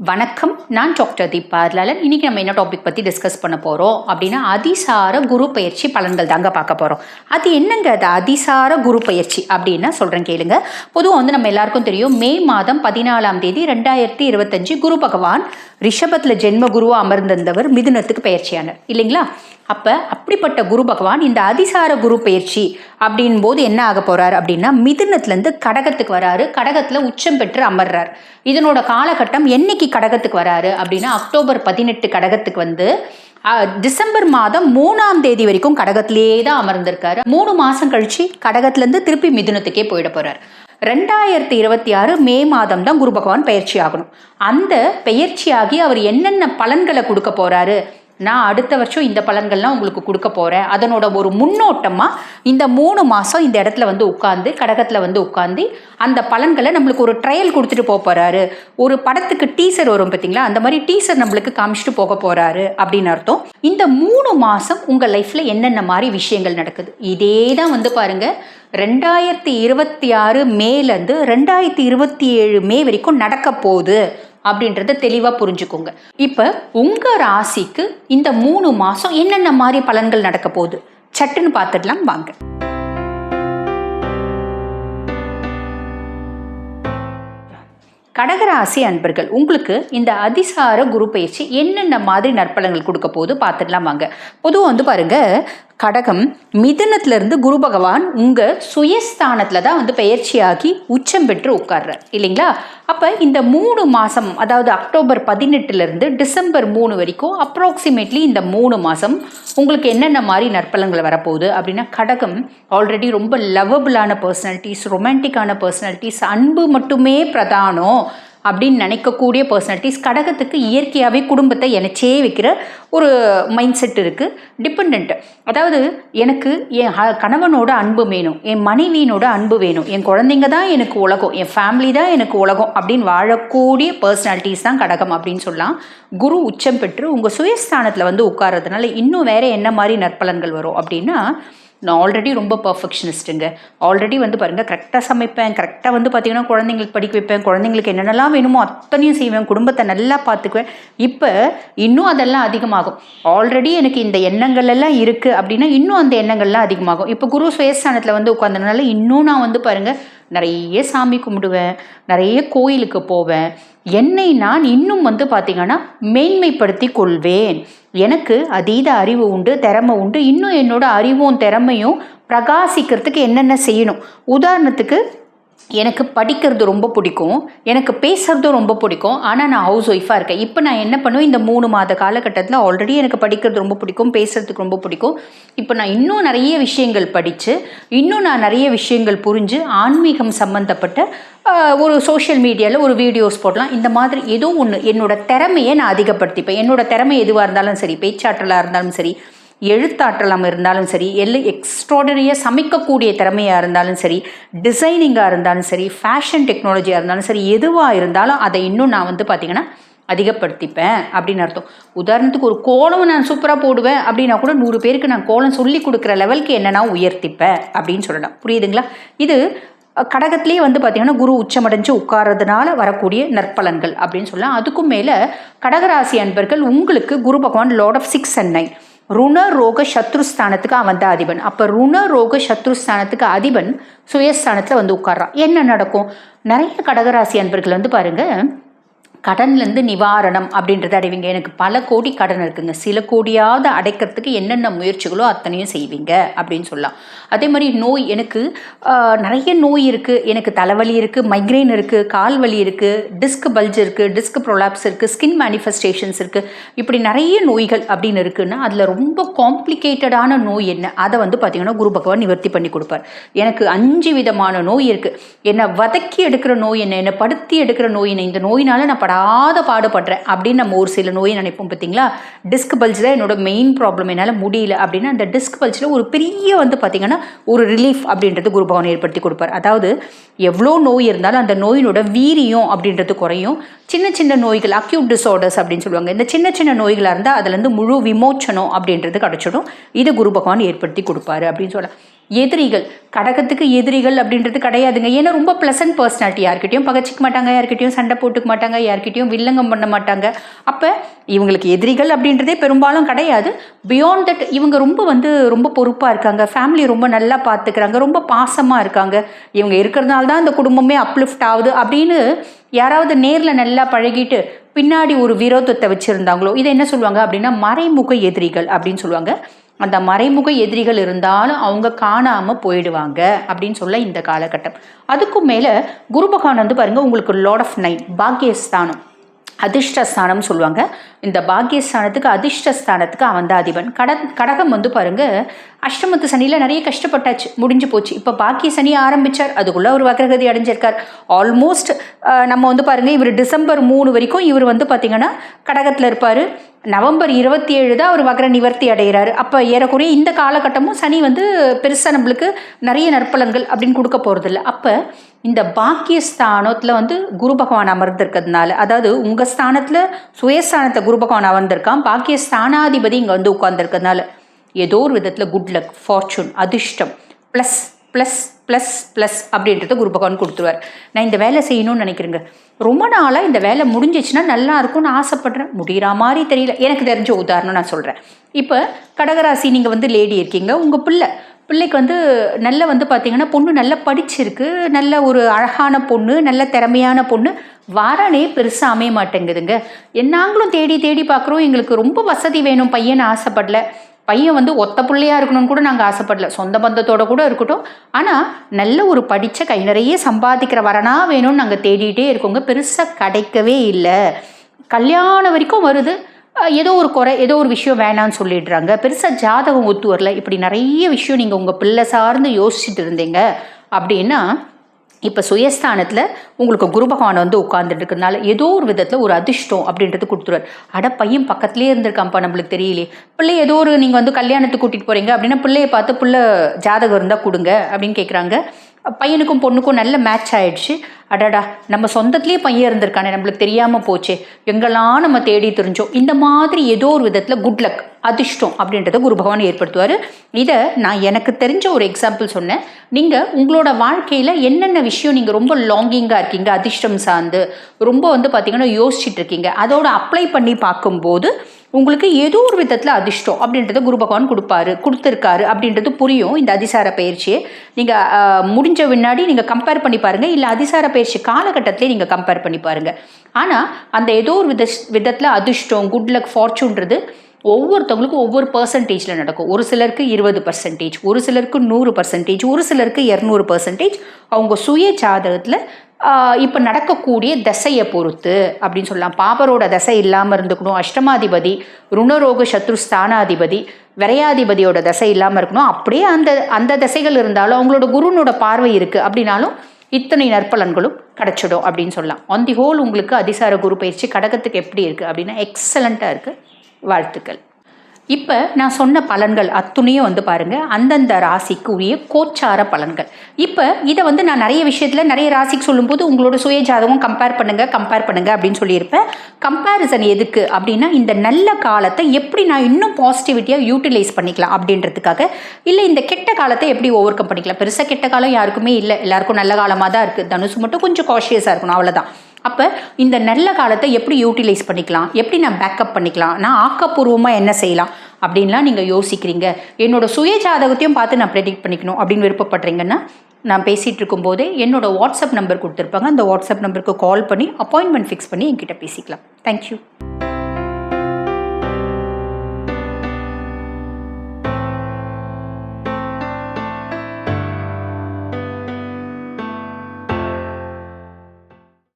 வணக்கம், நான் டாக்டர் தீபா லாலன். இன்னைக்கு நம்ம என்ன டாபிக் பற்றி டிஸ்கஸ் பண்ண போகிறோம் அப்படின்னா அதிசார குரு பயிற்சி பலன்கள் தாங்க பார்க்க போகிறோம். அது என்னங்க அது அதிசார குரு பயிற்சி அப்படின்னா சொல்கிறேன் கேளுங்க. பொதுவாக நம்ம எல்லாருக்கும் தெரியும், மே மாதம் 14ஆம் தேதி 2025 குரு பகவான் ரிஷபத்தில் ஜென்ம குருவாக அமர்ந்திருந்தவர் மிதுனத்துக்கு பயிற்சியானார் இல்லைங்களா? அப்போ அப்படிப்பட்ட குரு பகவான் இந்த அதிசார குரு பயிற்சி அப்படின் போது என்ன ஆக போகிறார் அப்படின்னா மிதுனத்துலேருந்து கடகத்துக்கு வராரு. கடகத்தில் உச்சம் பெற்று அமர்றார். இதனோட காலகட்டம் என்னைக்கு கடகத்துக்கு வராரு அப்படின்னா அக்டோபர் 18 கடகத்துக்கு வந்து டிசம்பர் மாதம் 3ஆம் தேதி வரைக்கும் கடகத்திலேயே தான் அமர்ந்திருக்காரு. 3 மாதம் கழிச்சு கடகத்திலேருந்து திருப்பி மிதுனத்துக்கே போயிட போகிறார். 2026 மே மாதம் தான் குரு பகவான் பயிற்சி ஆகணும். அந்த பயிற்சியாகி அவர் என்னென்ன பலன்களை கொடுக்க போகிறாரு, நான் அடுத்த வருஷம் இந்த பலன்கள்லாம் உங்களுக்கு கொடுக்க போகிறேன், அதனோட ஒரு முன்னோட்டமாக இந்த 3 மாதம் இந்த இடத்துல வந்து உட்காந்து கடகத்தில் வந்து உட்காந்து அந்த பலன்களை நம்மளுக்கு ஒரு ட்ரையல் கொடுத்துட்டு போக போகிறாரு. ஒரு படத்துக்கு டீசர் வரும் பார்த்தீங்களா, அந்த மாதிரி டீசர் நம்மளுக்கு காமிச்சிட்டு போக போகிறாரு அப்படின்னு அர்த்தம். இந்த 3 மாதம் உங்கள் லைஃப்பில் என்னென்ன மாதிரி விஷயங்கள் நடக்குது, இதே தான் வந்து பாருங்கள் 2026 மேலேருந்து 2027 மே வரைக்கும் நடக்க போகுது அப்படின்றத தெளிவாக புரிஞ்சுக்கோங்க. இப்போ உங்கள் ராசிக்கு இந்த 3 மாதம் என்னென்ன மாதிரி பலன்கள் நடக்க போகுது சட்டுன்னு பார்த்துடலாம் வாங்க. கடகராசி அன்பர்கள், உங்களுக்கு இந்த அதிசார குரு பயிற்சி என்னென்ன மாதிரி நற்பலன்கள் கொடுக்க போது பார்த்துடலாம் வாங்க. பொதுவாக வந்து பாருங்க, கடகம் மிதுனத்திலிருந்து குரு பகவான் உங்கள் சுயஸ்தானத்தில் தான் வந்து பயிற்சியாகி உச்சம் பெற்று உட்கார்றார் இல்லைங்களா? அப்போ இந்த 3 மாதம், அதாவது அக்டோபர் 18 டிசம்பர் 3 வரைக்கும் அப்ராக்சிமேட்லி இந்த 3 மாதம் உங்களுக்கு என்னென்ன மாதிரி நற்பலன்கள் வரப்போகுது அப்படின்னா, கடகம் ஆல்ரெடி ரொம்ப லவபிளான பர்சனாலிட்டிஸ், ரொமான்டிக்கான பர்சனாலிட்டிஸ், அன்பு மட்டுமே பிரதானம் அப்படின்னு நினைக்கக்கூடிய பர்சனாலிட்டிஸ். கடகத்துக்கு இயற்கையாகவே குடும்பத்தை இணைச்சே வைக்கிற ஒரு மைண்ட் செட் இருக்குது. டிபெண்ட், அதாவது எனக்கு என் கணவனோட அன்பு வேணும், என் மனைவியினோட அன்பு வேணும், என் குழந்தைங்க தான் எனக்கு உலகம், என் ஃபேமிலி தான் எனக்கு உலகம் அப்படின்னு வாழக்கூடிய பர்சனாலிட்டிஸ் தான் கடகம் அப்படின்னு சொல்லலாம். குரு உச்சம் பெற்று உங்கள் சுயஸ்தானத்தில் வந்து உட்கார்றதுனால இன்னும் வேறு என்ன மாதிரி நற்பலன்கள் வரும் அப்படின்னா, நான் ஆல்ரெடி ரொம்ப பர்ஃபெக்ஷனிஸ்ட்டுங்க. ஆல்ரெடி வந்து பாருங்கள், கரெக்டாக சமைப்பேன், கரெக்டாக வந்து பார்த்திங்கன்னா குழந்தைங்களுக்கு படிக்க வைப்பேன், குழந்தைங்களுக்கு என்னென்னலாம் வேணுமோ அத்தனையும் செய்வேன், குடும்பத்தை நல்லா பார்த்துக்குவேன். இப்போ இன்னும் அதெல்லாம் அதிகமாகும். ஆல்ரெடி எனக்கு இந்த எண்ணங்கள் எல்லாம் இருக்குது அப்படின்னா இன்னும் அந்த எண்ணங்கள்லாம் அதிகமாகும். இப்போ குரு சுயஸ்தானத்தில் வந்து உட்கார்ந்ததுனால இன்னும் நான் வந்து பாருங்கள் நிறைய சாமி கும்பிடுவேன், நிறைய கோயிலுக்கு போவேன், என்னை நான் இன்னும் வந்து பார்த்திங்கன்னா மேன்மைப்படுத்தி கொள்வேன். எனக்கு அதீத அறிவு உண்டு, திறமை உண்டு. இன்னும் என்னோட அறிவும் திறமையும் பிரகாசிக்கிறதுக்கு என்னென்ன செய்யணும். உதாரணத்துக்கு, எனக்கு படிக்கிறது ரொம்ப பிடிக்கும், எனக்கு பேசுகிறதும் ரொம்ப பிடிக்கும், ஆனால் நான் ஹவுஸ் ஒய்ஃபாக இருக்கேன். இப்போ நான் என்ன பண்ணுவேன், இந்த 3 மாத காலகட்டத்தில் ஆல்ரெடி எனக்கு படிக்கிறது ரொம்ப பிடிக்கும், பேசுகிறதுக்கு ரொம்ப பிடிக்கும். இப்போ நான் இன்னும் நிறைய விஷயங்கள் படித்து, இன்னும் நான் நிறைய விஷயங்கள் புரிஞ்சு, ஆன்மீகம் சம்மந்தப்பட்ட ஒரு சோஷியல் மீடியாவில் ஒரு வீடியோஸ் போடலாம். இந்த மாதிரி ஏதோ ஒன்று என்னோட திறமையை நான் அதிகப்படுத்திப்பேன். என்னோட திறமை எதுவாக இருந்தாலும் சரி, பேச்சாற்றலாக இருந்தாலும் சரி, எழுத்தாற்றலாம் இருந்தாலும் சரி, எக்ஸ்ட்ராடனரியாக சமைக்கக்கூடிய திறமையாக இருந்தாலும் சரி, டிசைனிங்காக இருந்தாலும் சரி, ஃபேஷன் டெக்னாலஜியாக இருந்தாலும் சரி, எதுவாக இருந்தாலும் அதை இன்னும் நான் வந்து பார்த்திங்கன்னா அதிகப்படுத்திப்பேன் அப்படின்னு அர்த்தம். உதாரணத்துக்கு ஒரு கோலம் நான் சூப்பராக போடுவேன் அப்படின்னா கூட 100 பேருக்கு நான் கோலம் சொல்லி கொடுக்குற லெவலுக்கு என்னென்னா உயர்த்திப்பேன் அப்படின்னு சொல்லலாம். புரியுதுங்களா? இது கடகத்திலேயே வந்து பார்த்திங்கன்னா குரு உச்சமடைஞ்சு உட்கார்றதுனால வரக்கூடிய நற்பலன்கள் அப்படின்னு சொல்லலாம். அதுக்கும் மேலே கடகராசி அன்பர்கள், உங்களுக்கு குரு பகவான் லார்ட் ஆஃப் 6 and 9 ருண ரோக சத்ருஸ்தானத்துக்கு அவன் தான் அதிபன். அப்போ ருண ரோக சத்ருஸ்தானத்துக்கு அதிபன் சுயஸ்தானத்தில் வந்து உட்கார்றான். என்ன நடக்கும்? நிறைய கடகராசி அன்பர்கள் வந்து பாருங்கள், கடன்லேருந்து நிவாரணம் அப்படின்றத அடைவீங்க. எனக்கு பல கோடி கடன் இருக்குங்க, சில கோடியாவது அடைக்கிறதுக்கு என்னென்ன முயற்சிகளோ அத்தனையும் செய்வீங்க அப்படின்னு சொல்லலாம். அதே மாதிரி நோய், எனக்கு நிறைய நோய் இருக்குது, எனக்கு தலைவலி இருக்குது, மைக்ரைன் இருக்குது, கால் வலி இருக்குது, டிஸ்க் பல்ஜ் இருக்குது, டிஸ்க் ப்ரொலாப்ஸ் இருக்குது, ஸ்கின் மேனிஃபெஸ்டேஷன்ஸ் இருக்குது, இப்படி நிறைய நோய்கள் அப்படின்னு இருக்குன்னா அதில் ரொம்ப காம்ப்ளிகேட்டடான நோய் என்ன, அதை வந்து பார்த்திங்கன்னா குரு பகவான் நிவர்த்தி பண்ணி கொடுப்பார். எனக்கு 5 விதமான நோய் இருக்குது, என்னை வதக்கி எடுக்கிற நோய் என்ன, என்னை படுத்தி எடுக்கிற நோய் என்ன, இந்த நோயினால் நான் பாடுபடுறேன் அப்படின்னு நம்ம ஒரு சில நோயை நினைப்போம் பார்த்தீங்களா? டிஸ்க் பல்ஜ் தான் என்னோட மெயின் ப்ராப்ளம், என்னால் முடியல அப்படின்னா அந்த டிஸ்க் பல்ஜில் ஒரு பெரிய வந்து பார்த்திங்கன்னா ஒரு ரிலீஃப் அப்படின்றது குரு பகவான் ஏற்படுத்தி கொடுப்பார். அதாவது எவ்வளோ நோய் இருந்தாலும் அந்த நோயினோட வீரியம் அப்படின்றது குறையும். சின்ன சின்ன நோய்கள், அக்யூட் டிஸார்டர்ஸ் அப்படின்னு சொல்லுவாங்க, இந்த சின்ன சின்ன நோய்களாக இருந்தால் அதுலேருந்து முழு விமோச்சனம் அப்படின்றது கிடச்சிடும். இது குரு பகவான் ஏற்படுத்தி கொடுப்பாரு அப்படின்னு சொல்லலாம். எதிரிகள், கடகத்துக்கு எதிரிகள் அப்படின்றது கிடையாதுங்க. ஏன்னா ரொம்ப ப்ளசன்ட் பர்சனாலிட்டி, யார்கிட்டையும் பகச்சிக்க மாட்டாங்க, யார்கிட்டையும் சண்டை போட்டுக்க மாட்டாங்க, யார்கிட்டையும் வில்லங்கம் பண்ண மாட்டாங்க. அப்போ இவங்களுக்கு எதிரிகள் அப்படின்றதே பெரும்பாலும் கிடையாது. பியாண்ட் தட் இவங்க ரொம்ப பொறுப்பாக இருக்காங்க, ஃபேமிலி ரொம்ப நல்லா பார்த்துக்கிறாங்க, ரொம்ப பாசமாக இருக்காங்க. இவங்க இருக்கிறதுனால தான் இந்த குடும்பமே அப்லிஃப்ட் ஆகுது அப்படின்னு யாராவது நேரில் நல்லா பழகிட்டு பின்னாடி ஒரு விரோதத்தை வச்சுருந்தாங்களோ இதை என்ன சொல்லுவாங்க அப்படின்னா மறைமுக எதிரிகள் அப்படின்னு சொல்லுவாங்க. அந்த மறைமுக எதிரிகள் இருந்தாலும் அவங்க காணாமல் போயிடுவாங்க அப்படின்னு சொல்ல இந்த காலகட்டம். அதுக்கும் மேலே குரு பகவான் பாருங்கள் உங்களுக்கு லார்ட் ஆஃப் 9 பாக்கியஸ்தானம், அதிர்ஷ்டஸ்தானம் சொல்லுவாங்க. இந்த பாக்கியஸ்தானத்துக்கு அதிர்ஷ்டஸ்தானத்துக்கு அவன் தான் அதிபன். கடகம் பாருங்க அஷ்டமத்து சனியில் நிறைய கஷ்டப்பட்டாச்சு, முடிஞ்சு போச்சு. இப்போ பாக்கிய சனி ஆரம்பித்தார், அதுக்குள்ளே ஒரு வக்ரகதி அடைஞ்சிருக்கார். ஆல்மோஸ்ட் நம்ம பாருங்கள் இவர் டிசம்பர் 3 வரைக்கும் இவர் பார்த்திங்கன்னா கடகத்தில் இருப்பார். நவம்பர் 27 தான் அவர் வக்ர நிவர்த்தி அடைகிறாரு. அப்போ ஏறக்குறைய இந்த காலகட்டமும் சனி பெருசாக நம்மளுக்கு நிறைய நற்பலன்கள் அப்படின்னு கொடுக்க போகிறதில்ல. அப்போ இந்த பாக்கியஸ்தானத்தில் குரு பகவான் அமர்ந்திருக்கிறதுனால, அதாவது உங்கள் ஸ்தானத்தில் சுயஸ்தானத்தை குரு பகவான் அமர்ந்திருக்கான், பாக்கியஸ்தானாதிபதி இங்கே உட்கார்ந்துருக்கிறதுனால ஏதோ ஒரு விதத்தில் குட் லக், ஃபார்ச்சூன், அதிர்ஷ்டம் ப்ளஸ் ப்ளஸ் ப்ளஸ் ப்ளஸ் அப்படின்றத குரு பகவான் கொடுத்துருவார். நான் இந்த வேலை செய்யணும்னு நினைக்கிறேங்க, ரொம்ப நாளாக இந்த வேலை முடிஞ்சிச்சுன்னா நல்லா இருக்கும்னு ஆசைப்பட்றேன், முடிகிற மாதிரி தெரியல. எனக்கு தெரிஞ்ச உதாரணம் நான் சொல்கிறேன். இப்போ கடகராசி நீங்கள் லேடி இருக்கீங்க, உங்கள் பிள்ளைக்கு நல்ல பார்த்தீங்கன்னா பொண்ணு நல்லா படிச்சிருக்கு, நல்ல ஒரு அழகான பொண்ணு, நல்ல திறமையான பொண்ணு, வாரானே பெருசாக அமைய மாட்டேங்குதுங்க. நாங்களும் தேடி தேடி பார்க்குறோம், எங்களுக்கு ரொம்ப வசதி வேணும் பையனை ஆசைப்படல, பையன் ஒத்த பிள்ளையாக இருக்கணும்னு கூட நாங்கள் ஆசைப்படல, சொந்த பந்தத்தோடு கூட இருக்கட்டும், ஆனால் நல்ல ஒரு படித்த கை நிறைய சம்பாதிக்கிற வரனா வேணும்னு நாங்கள் தேடிகிட்டே இருக்கோங்க, பெருசாக கிடைக்கவே இல்லை. கல்யாணம் வரைக்கும் வருது, ஏதோ ஒரு குறை, ஏதோ ஒரு விஷயம் வேணான்னு சொல்லிடுறாங்க, பெருசாக ஜாதகம் ஒத்து வரல. இப்படி நிறைய விஷயம் நீங்கள் உங்கள் பிள்ளை சார்ந்து யோசிச்சுட்டு இருந்தீங்க அப்படின்னா இப்போ சுயஸ்தானத்தில் உங்களுக்கு குரு பகவான் உட்கார்ந்துட்டு இருக்கிறதுனால ஏதோ ஒரு விதத்தில் ஒரு அதிர்ஷ்டம் அப்படின்றது கொடுத்துருவார். பையன் பக்கத்துலேயே இருந்திருக்கான்ப்பா, நம்மளுக்கு தெரியலையே. பிள்ளை ஏதோ ஒரு நீங்கள் கல்யாணத்துக்கு கூட்டிகிட்டு போகிறீங்க அப்படின்னா பிள்ளையை பார்த்து பிள்ளை ஜாதகம் இருந்தால் கொடுங்க அப்படின்னு கேட்குறாங்க. பையனுக்கும் பொண்ணுக்கும் நல்ல மேட்ச் ஆகிடுச்சு. அடடா, நம்ம சொந்தத்துலேயே பையன் இருந்திருக்கானே, நம்மளுக்கு தெரியாமல் போச்சே, எங்கெல்லாம் நம்ம தேடி தெரிஞ்சோம். இந்த மாதிரி ஏதோ ஒரு விதத்தில் குட் லக், அதிர்ஷ்டம் அப்படின்றத குரு பகவான் ஏற்படுத்துவார். இதை நான் எனக்கு தெரிஞ்ச ஒரு எக்ஸாம்பிள் சொன்னேன். நீங்கள் உங்களோட வாழ்க்கையில் என்னென்ன விஷயம் நீங்கள் ரொம்ப லாங்கிங்காக இருக்கீங்க, அதிர்ஷ்டம் சார்ந்து ரொம்ப பார்த்தீங்கன்னா யோசிச்சுட்டு இருக்கீங்க, அதோட அப்ளை பண்ணி பார்க்கும்போது உங்களுக்கு ஏதோ ஒரு விதத்தில் அதிர்ஷ்டம் அப்படின்றத குரு பகவான் கொடுத்துருக்காரு அப்படின்றது புரியும். இந்த அதிசார பயிற்சியை நீங்கள் முடிஞ்ச முன்னாடி நீங்கள் கம்பேர் பண்ணி பாருங்கள், இல்லை அதிசார பயிற்சி காலகட்டத்திலே நீங்கள் கம்பேர் பண்ணி பாருங்கள். ஆனால் அந்த ஏதோ ஒரு விதத்தில் அதிர்ஷ்டம், குட் லக், ஃபார்ச்சூன்றது ஒவ்வொருத்தவங்களுக்கும் ஒவ்வொரு பர்சன்டேஜில் நடக்கும். ஒரு சிலருக்கு 20%, ஒரு சிலருக்கு 100%, ஒரு சிலருக்கு 200%. அவங்க சுய ஜாதகத்தில் இப்போ நடக்கக்கூடிய தசையை பொறுத்து அப்படின்னு சொல்லலாம். பாபரோட தசை இல்லாமல் இருந்துக்கணும், அஷ்டமாதிபதி, ருணரோக சத்ருஸ்தானாதிபதி, விரையாதிபதியோட தசை இல்லாமல் இருக்கணும். அப்படியே அந்த தசைகள் இருந்தாலும் அவங்களோட குருனோட பார்வை இருக்குது அப்படின்னாலும் இத்தனை நற்பலன்களும் கிடச்சிடும் அப்படின்னு சொல்லலாம். ஆன் தி ஹோல் உங்களுக்கு அதிசார குரு பயிற்சி கடகத்துக்கு எப்படி இருக்குது அப்படின்னா எக்ஸலண்ட்டாக இருக்குது. வாழ்த்துக்கள். இப்போ நான் சொன்ன பலன்கள் அத்துணையும் பாருங்கள் அந்தந்த ராசிக்கு உரிய கோச்சார பலன்கள். இப்போ இதை நான் நிறைய விஷயத்தில் நிறைய ராசிக்கு சொல்லும்போது உங்களோட சுய ஜாதகம் கம்பேர் பண்ணுங்கள் அப்படின்னு சொல்லியிருப்பேன். கம்பேரிசன் எதுக்கு அப்படின்னா இந்த நல்ல காலத்தை எப்படி நான் இன்னும் பாசிட்டிவிட்டியாக யூட்டிலைஸ் பண்ணிக்கலாம் அப்படின்றதுக்காக, இல்லை இந்த கெட்ட காலத்தை எப்படி ஓவர் கம் பண்ணிக்கலாம். பெருசாக கெட்ட காலம் யாருக்குமே இல்லை, எல்லாருக்கும் நல்ல காலமாக தான் இருக்குது. தனுசு மட்டும் கொஞ்சம் காஷியஸாக இருக்கணும், அவ்வளோதான். அப்போ இந்த நல்ல காலத்தை எப்படி யூட்டிலைஸ் பண்ணிக்கலாம், எப்படி நான் பேக்கப் பண்ணிக்கலாம், நான் ஆக்கப்பூர்வமாக என்ன செய்யலாம் அப்படின்லாம் நீங்கள் யோசிக்கிறீங்க. என்னோடய சுய ஜாதகத்தையும் பார்த்து நான் ப்ரெடிக்ட் பண்ணிக்கணும் அப்படின்னு விருப்பப்படுறீங்கன்னா நான் பேசிகிட்டு இருக்கும்போதே என்னோடய வாட்ஸ்அப் நம்பர் கொடுத்துருப்பாங்க, அந்த வாட்ஸ்அப் நம்பருக்கு கால் பண்ணி அப்பாயின்மெண்ட் ஃபிக்ஸ் பண்ணி என்கிட்ட பேசிக்கலாம். தேங்க்யூ.